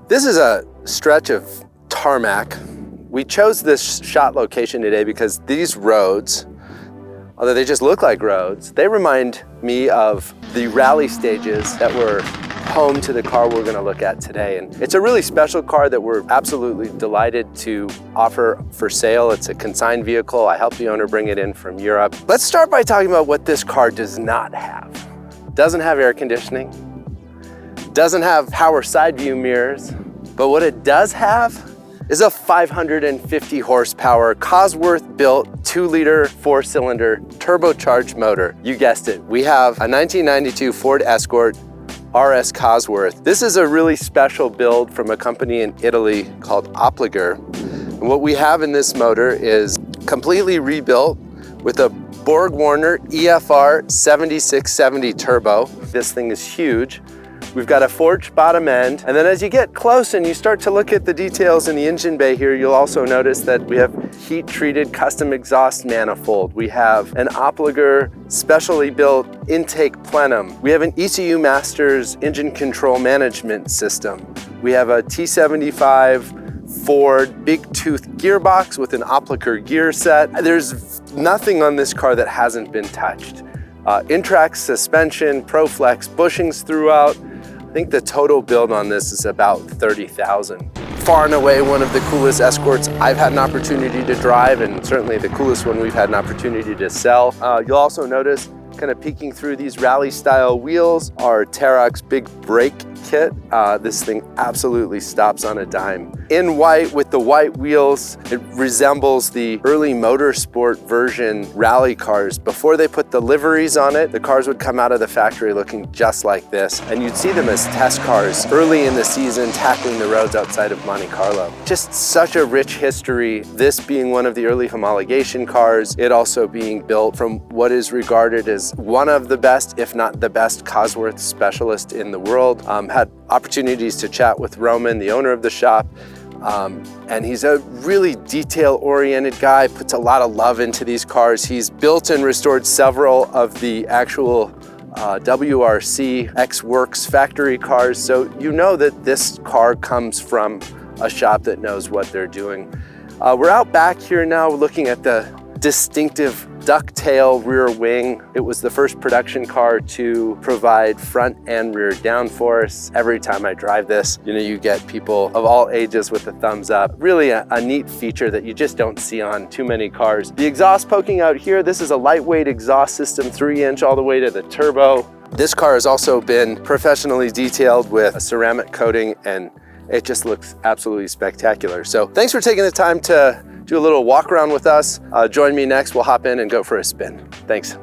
This is a stretch of tarmac. We chose this shot location today because these roads, although they just look like roads, they remind me of the rally stages that were home to the car we're going to look at today. And it's a really special car that we're absolutely delighted to offer for sale. It's a consigned vehicle. I helped the owner bring it in from Europe. Let's start by talking about what this car does not have. It doesn't have air conditioning, doesn't have power side view mirrors, but what it does have is a 550 horsepower Cosworth built 2-liter 4-cylinder turbocharged motor. You guessed it. We have a 1992 Ford Escort RS Cosworth. This is a really special build from a company in Italy called Oppliger. And what we have in this motor is completely rebuilt with a Borg Warner EFR 7670 turbo. This thing is huge. We've got a forged bottom end, and then as you get close and you start to look at the details in the engine bay here, you'll also notice that we have heat-treated custom exhaust manifold. We have an Oppliger specially built intake plenum. We have an ECU Masters engine control management system. We have a T75 Ford big tooth gearbox with an Oppliger gear set. There's nothing on this car that hasn't been touched. In-track suspension, ProFlex bushings throughout. I think the total build on this is about 30,000. Far and away one of the coolest Escorts I've had an opportunity to drive, and certainly the coolest one we've had an opportunity to sell. You'll also notice, kind of peeking through these rally style wheels, our Terox big brake kit. This thing absolutely stops on a dime. In white with the white wheels, it resembles the early motorsport version rally cars. Before they put the liveries on it, the cars would come out of the factory looking just like this. And you'd see them as test cars early in the season, tackling the roads outside of Monte Carlo. Just such a rich history. This being one of the early homologation cars, it also being built from what is regarded as one of the best, if not the best, Cosworth specialist in the world. Had opportunities to chat with Romain, the owner of the shop, and he's a really detail-oriented guy, puts a lot of love into these cars. He's built and restored several of the actual WRC X-Works factory cars, so you know that this car comes from a shop that knows what they're doing. We're out back here now looking at the distinctive ducktail rear wing. It was the first production car to provide front and rear downforce. Every time I drive this, you get people of all ages with a thumbs up. Really a neat feature that you just don't see on too many cars. The exhaust poking out here, this is a lightweight exhaust system, 3-inch all the way to the turbo. This car has also been professionally detailed with a ceramic coating, and it just looks absolutely spectacular. So thanks for taking the time to do a little walk around with us. Join me next, we'll hop in and go for a spin. Thanks.